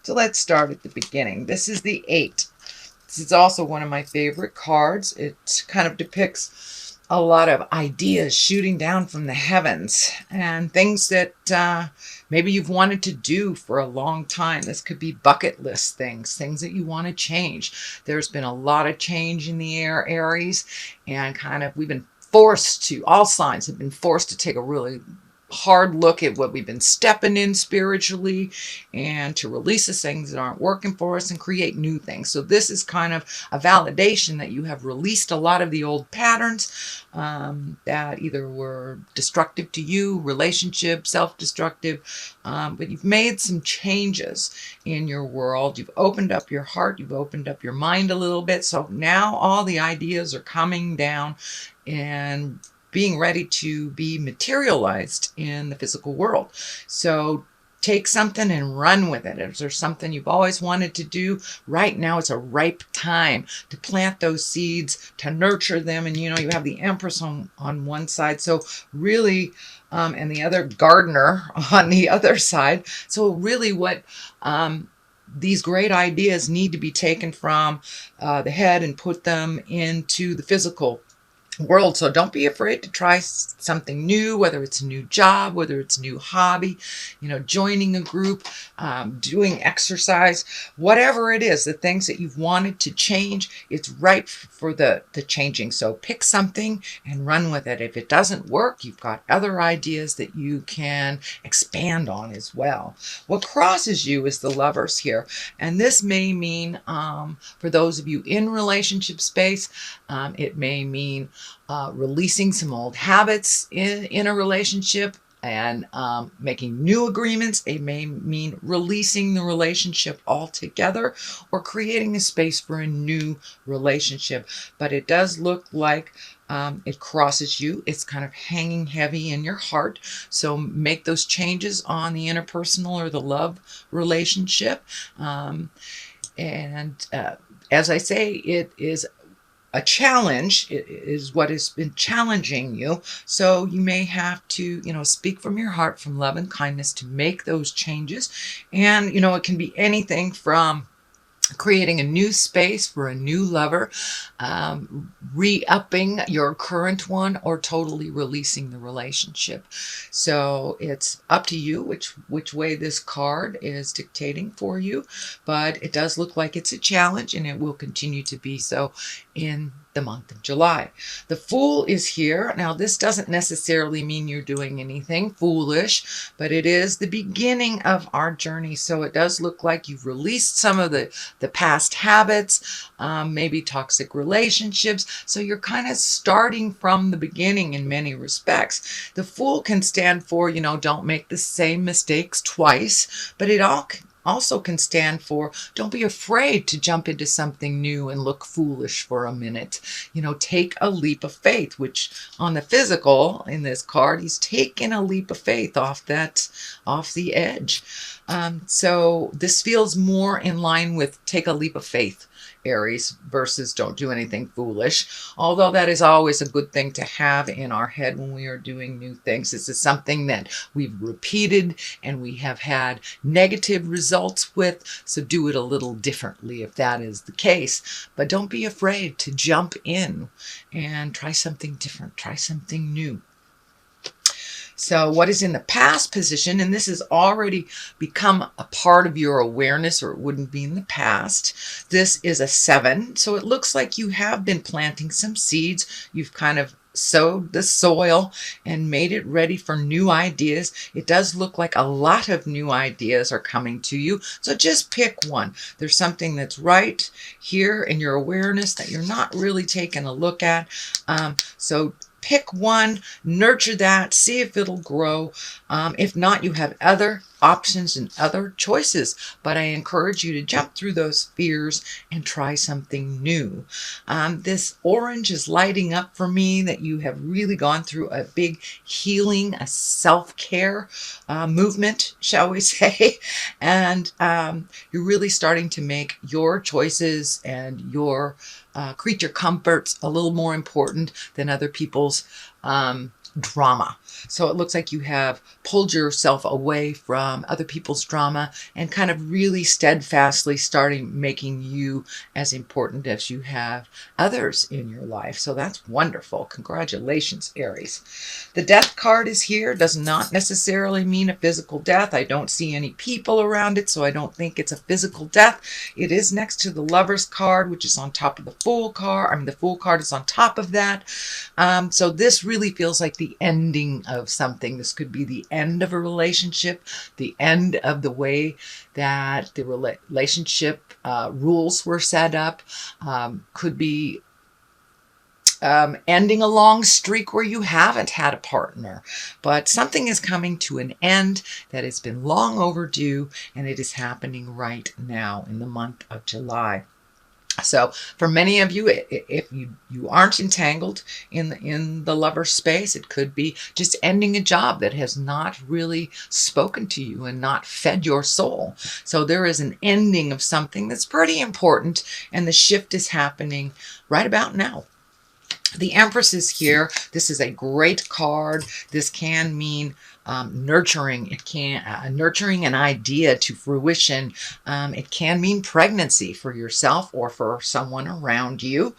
So let's start at the beginning. This is the 8. This is also one of my favorite cards. It kind of depicts a lot of ideas shooting down from the heavens and things that maybe you've wanted to do for a long time. This could be bucket list things, things that you want to change. There's been a lot of change in the air, Aries, and kind of we've been forced to, all signs have been forced to take a really hard look at what we've been stepping in spiritually and to release the things that aren't working for us and create new things. So this is kind of a validation that you have released a lot of the old patterns that either were destructive to you, relationship, self-destructive, but you've made some changes in your world. You've opened up your heart, you've opened up your mind a little bit. So now all the ideas are coming down and being ready to be materialized in the physical world. So take something and run with it. If there's something you've always wanted to do, right now it's a ripe time to plant those seeds, to nurture them. And you know, you have the Empress on one side, so really, and the other gardener on the other side. So really what these great ideas need to be taken from the head and put them into the physical world. So don't be afraid to try something new, whether it's a new job, whether it's a new hobby, you know, joining a group, doing exercise, whatever it is, the things that you've wanted to change, it's ripe for the changing. So pick something and run with it. If it doesn't work, you've got other ideas that you can expand on as well. What crosses you is the Lovers here. And this may mean, for those of you in relationship space, it may mean releasing some old habits in a relationship and making new agreements. It may mean releasing the relationship altogether or creating a space for a new relationship. But it does look like it crosses you. It's kind of hanging heavy in your heart. So make those changes on the interpersonal or the love relationship. As I say, it is a challenge. It is what has been challenging you. So you may have to, you know, speak from your heart, from love and kindness to make those changes. And, you know, it can be anything from creating a new space for a new lover, re-upping your current one, or totally releasing the relationship. So it's up to you which way this card is dictating for you, but it does look like it's a challenge, and it will continue to be so in the month of July. The Fool is here. Now, this doesn't necessarily mean you're doing anything foolish, but it is the beginning of our journey. So it does look like you've released some of the past habits, maybe toxic relationships. So you're kind of starting from the beginning in many respects. The Fool can stand for, you know, don't make the same mistakes twice, but it also can stand for don't be afraid to jump into something new and look foolish for a minute. You know, take a leap of faith, which on the physical in this card, he's taken a leap of faith off the edge. So this feels more in line with take a leap of faith, Aries, versus don't do anything foolish. Although that is always a good thing to have in our head when we are doing new things. This is something that we've repeated and we have had negative results with. So do it a little differently if that is the case. But don't be afraid to jump in and try something different, try something new. So what is in the past position, and this has already become a part of your awareness, or it wouldn't be in the past. This is a 7. So it looks like you have been planting some seeds. You've kind of sowed the soil and made it ready for new ideas. It does look like a lot of new ideas are coming to you. So just pick one. There's something that's right here in your awareness that you're not really taking a look at. So pick one, nurture that, see if it'll grow. If not, you have other options and other choices, but I encourage you to jump through those fears and try something new. This orange is lighting up for me that you have really gone through a big healing, a self-care movement, shall we say, and you're really starting to make your choices and your creature comforts a little more important than other people's drama. So it looks like you have pulled yourself away from other people's drama and kind of really steadfastly starting making you as important as you have others in your life. So that's wonderful. Congratulations, Aries. The death card is here. Does not necessarily mean a physical death. I don't see any people around it, so I don't think it's a physical death. It is next to the Lover's card, which is on top of the Fool card. I mean, the Fool card is on top of that. So this really feels like the ending of something. This could be the end of a relationship, the end of the way that the relationship rules were set up. Could be ending a long streak where you haven't had a partner, but something is coming to an end that has been long overdue, and it is happening right now in the month of July. So for many of you, if you aren't entangled in the lover space, it could be just ending a job that has not really spoken to you and not fed your soul. So there is an ending of something that's pretty important, and the shift is happening right about now. The Empress is here. This is a great card. This can mean nurturing. It can nurturing an idea to fruition. It can mean pregnancy for yourself or for someone around you.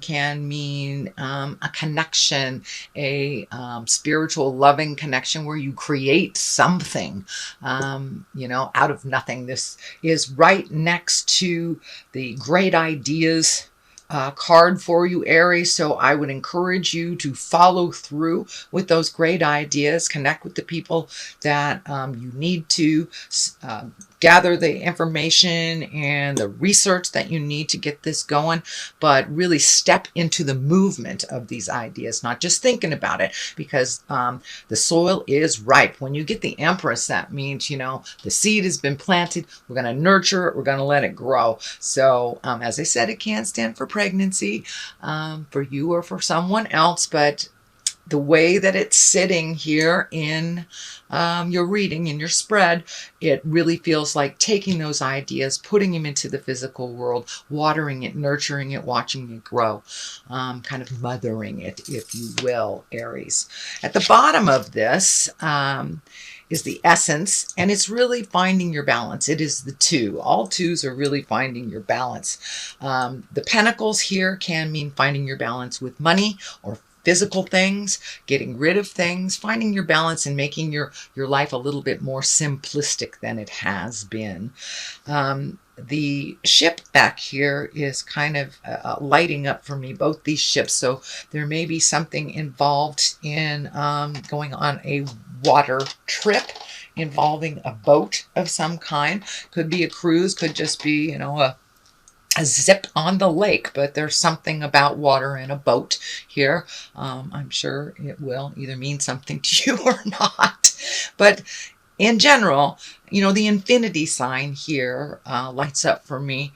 Can mean a connection, a spiritual, loving connection where you create something, out of nothing. This is right next to the great ideas card for you, Aries. So I would encourage you to follow through with those great ideas, connect with the people that you need to, gather the information and the research that you need to get this going, but really step into the movement of these ideas, not just thinking about it, because the soil is ripe. When you get the Empress, that means, the seed has been planted. We're going to nurture it. We're going to let it grow. So as I said, it can stand for pregnancy for you or for someone else, but the way that it's sitting here in your reading, in your spread, it really feels like taking those ideas, putting them into the physical world, watering it, nurturing it, watching it grow, kind of mothering it, if you will, Aries. At the bottom of this is the Essence, and it's really finding your balance. It is the two. All twos are really finding your balance. The Pentacles here can mean finding your balance with money or physical things, getting rid of things, finding your balance and making your life a little bit more simplistic than it has been. The ship back here is kind of lighting up for me, both these ships. So there may be something involved in going on a water trip involving a boat of some kind. Could be a cruise, could just be, a zip on the lake, but there's something about water and a boat here. I'm sure it will either mean something to you or not. But in general, the infinity sign here lights up for me.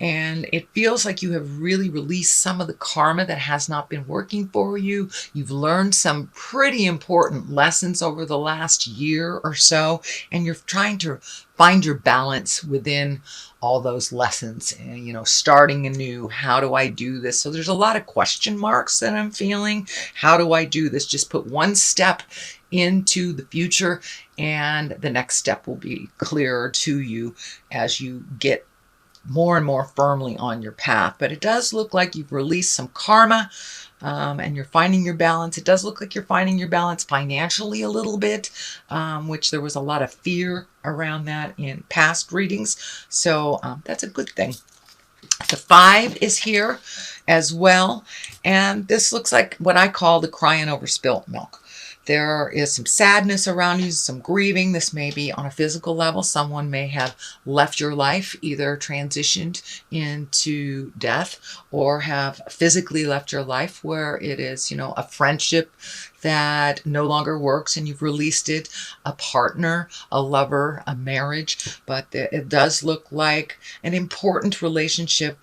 And it feels like you have really released some of the karma that has not been working for you. You've learned some pretty important lessons over the last year or so, and you're trying to find your balance within all those lessons and, starting anew. How do I do this? So there's a lot of question marks that I'm feeling. How do I do this? Just put one step into the future, and the next step will be clearer to you as you get more and more firmly on your path. But it does look like you've released some karma, and you're finding your balance. It does look like you're finding your balance financially a little bit, which there was a lot of fear around that in past readings. So that's a good thing. The 5 is here as well, and this looks like what I call the crying over spilt milk. There is some sadness around you, some grieving. This may be on a physical level. Someone may have left your life, either transitioned into death or have physically left your life, where it is, a friendship that no longer works and you've released it, a partner, a lover, a marriage. But it does look like an important relationship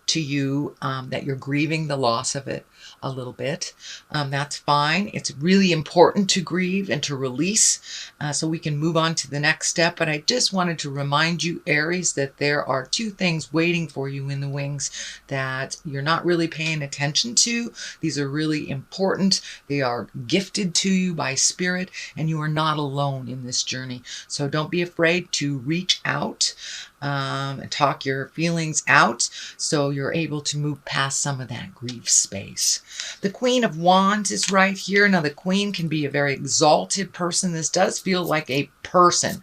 to you, that you're grieving the loss of it. a little bit. That's fine. It's really important to grieve and to release so we can move on to the next step. But I just wanted to remind you, Aries, that there are two things waiting for you in the wings that you're not really paying attention to. These are really important. They are gifted to you by spirit, and you are not alone in this journey. So don't be afraid to reach out and talk your feelings out so you're able to move past some of that grief space. The Queen of Wands is right here. Now, the Queen can be a very exalted person. This does feel like a person.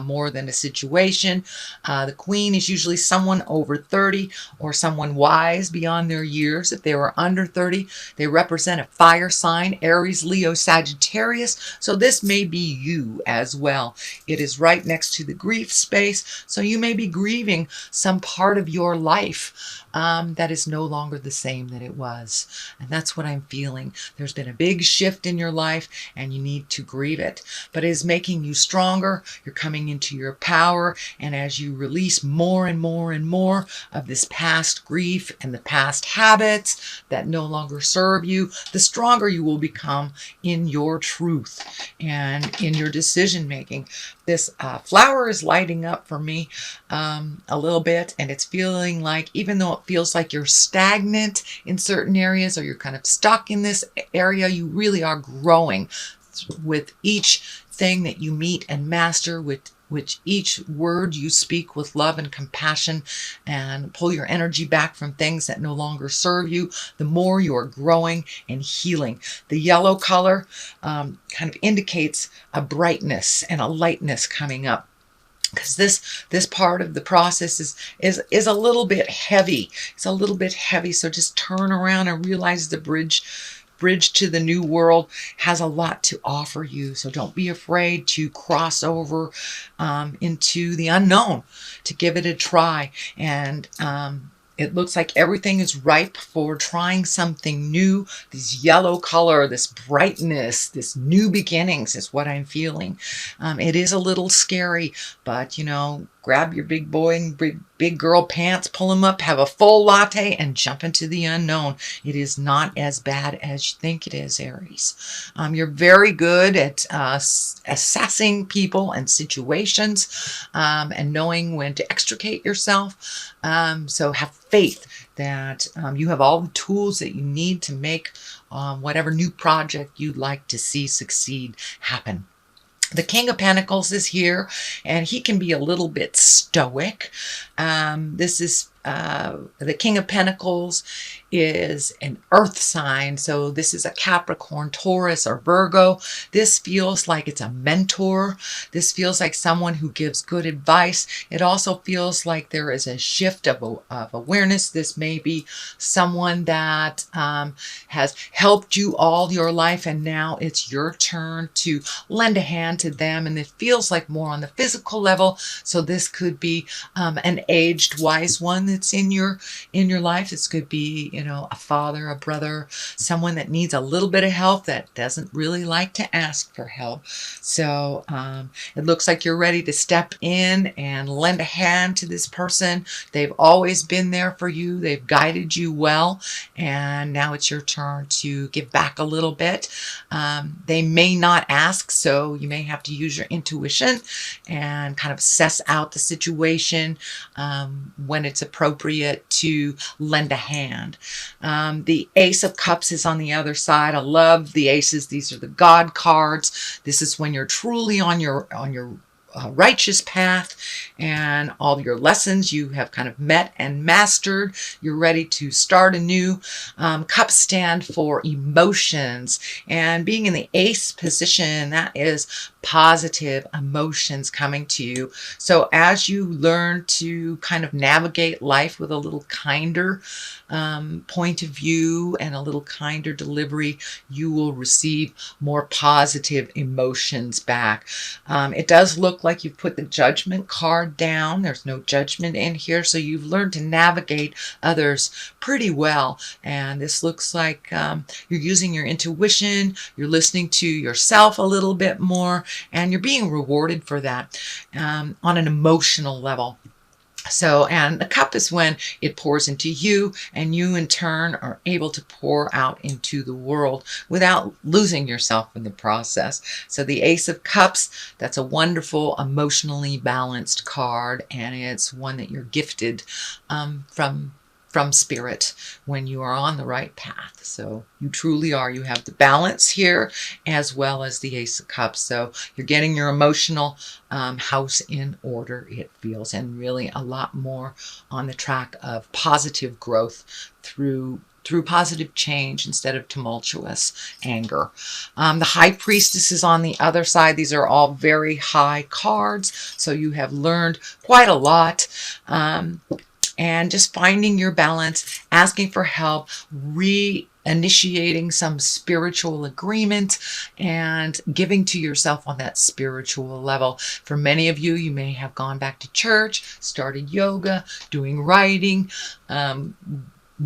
More than a situation. The Queen is usually someone over 30 or someone wise beyond their years. If they were under 30, they represent a fire sign, Aries, Leo, Sagittarius. So this may be you as well. It is right next to the grief space. So you may be grieving some part of your life that is no longer the same that it was. And that's what I'm feeling. There's been a big shift in your life and you need to grieve it. But it is making you stronger. You're coming into your power. And as you release more and more and more of this past grief and the past habits that no longer serve you, the stronger you will become in your truth and in your decision making. This flower is lighting up for me a little bit, and it's feeling like, even though it feels like you're stagnant in certain areas or you're kind of stuck in this area, you really are growing with each thing that you meet and master, with each word you speak with love and compassion, and pull your energy back from things that no longer serve you, the more you're growing and healing. The yellow color kind of indicates a brightness and a lightness coming up, because this part of the process is a little bit heavy. It's a little bit heavy. So just turn around and realize the bridge to the new world has a lot to offer you. So don't be afraid to cross over into the unknown, to give it a try. And it looks like everything is ripe for trying something new. This yellow color, this brightness, this new beginnings is what I'm feeling. It is a little scary, but grab your big boy and big girl pants, pull them up, have a full latte, and jump into the unknown. It is not as bad as you think it is, Aries. You're very good at assessing people and situations and knowing when to extricate yourself. So have faith that you have all the tools that you need to make whatever new project you'd like to see succeed happen. The King of Pentacles is here, and he can be a little bit stoic. This is the King of Pentacles is an earth sign. So this is a Capricorn, Taurus, or Virgo. This feels like it's a mentor. This feels like someone who gives good advice. It also feels like there is a shift of awareness. This may be someone that has helped you all your life, and now it's your turn to lend a hand to them. And it feels like more on the physical level. So this could be an aged wise one that's in your life. This could be a father, a brother, someone that needs a little bit of help, that doesn't really like to ask for help. So it looks like you're ready to step in and lend a hand to this person. They've always been there for you. They've guided you well, and now it's your turn to give back a little bit. They may not ask, so you may have to use your intuition and kind of suss out the situation when it's appropriate to lend a hand. The Ace of Cups is on the other side. I love the aces. These are the God cards. This is when you're truly on your righteous path, and all your lessons you have kind of met and mastered. You're ready to start anew. Cups stand for emotions, and being in the ace position, that is positive emotions coming to you. So as you learn to kind of navigate life with a little kinder point of view and a little kinder delivery, you will receive more positive emotions back. It does look like you've put the Judgment card down. There's no judgment in here, so you've learned to navigate others pretty well. And this looks like you're using your intuition, you're listening to yourself a little bit more, and you're being rewarded for that on an emotional level. So, and the cup is when it pours into you, and you in turn are able to pour out into the world without losing yourself in the process. So the Ace of Cups, that's a wonderful, emotionally balanced card, and it's one that you're gifted from spirit when you are on the right path. So you truly are. You have the balance here as well as the Ace of Cups. So you're getting your emotional house in order, it feels, and really a lot more on the track of positive growth through positive change instead of tumultuous anger. The High Priestess is on the other side. These are all very high cards, so you have learned quite a lot. And just finding your balance, asking for help, reinitiating some spiritual agreement, and giving to yourself on that spiritual level. For many of you, you may have gone back to church, started yoga, doing writing,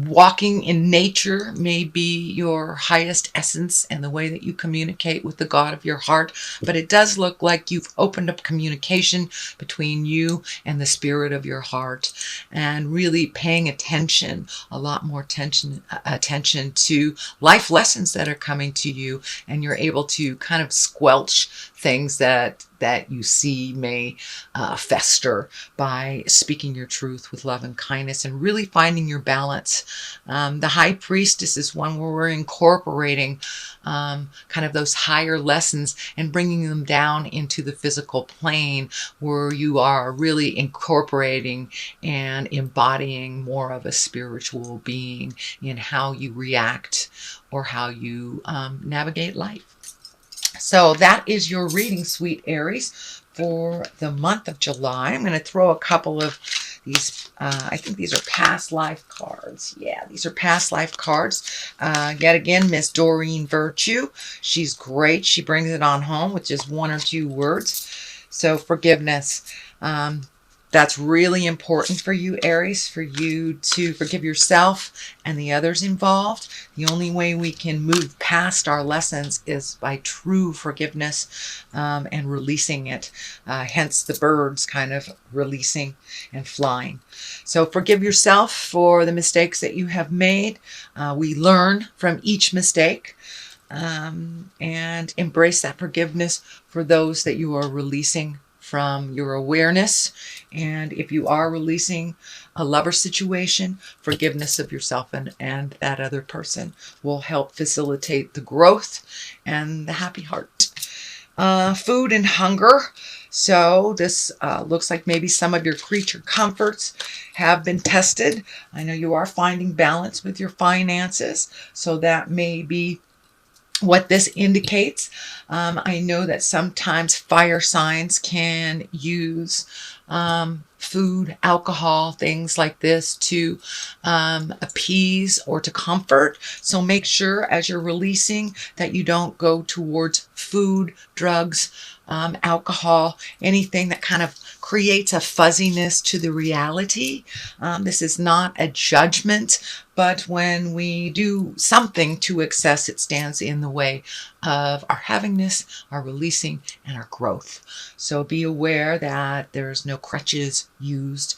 walking in nature may be your highest essence and the way that you communicate with the God of your heart. But it does look like you've opened up communication between you and the spirit of your heart, and really paying attention, a lot more attention to life lessons that are coming to you, and you're able to kind of squelch things that you see may fester by speaking your truth with love and kindness and really finding your balance. The High Priestess is one where we're incorporating kind of those higher lessons and bringing them down into the physical plane, where you are really incorporating and embodying more of a spiritual being in how you react or how you navigate life. So that is your reading, sweet Aries, for the month of July. I'm going to throw a couple of these, I think these are past life cards. Yeah, these are past life cards. Yet again, Miss Doreen Virtue. She's great. She brings it on home with just one or two words. So forgiveness. That's really important for you, Aries, for you to forgive yourself and the others involved. The only way we can move past our lessons is by true forgiveness and releasing it. Hence the birds kind of releasing and flying. So forgive yourself for the mistakes that you have made. We learn from each mistake. And embrace that forgiveness for those that you are releasing from your awareness. And if you are releasing a lover situation, forgiveness of yourself and that other person will help facilitate the growth and the happy heart. Food and hunger. So this looks like maybe some of your creature comforts have been tested. I know you are finding balance with your finances, so that may be what this indicates. I know that sometimes fire signs can use food, alcohol, things like this to appease or to comfort. So make sure as you're releasing that you don't go towards food, drugs, alcohol, anything that kind of creates a fuzziness to the reality. This is not a judgment, but when we do something to excess, it stands in the way of our havingness, our releasing, and our growth. So be aware that there's no crutches used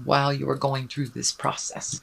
while you are going through this process.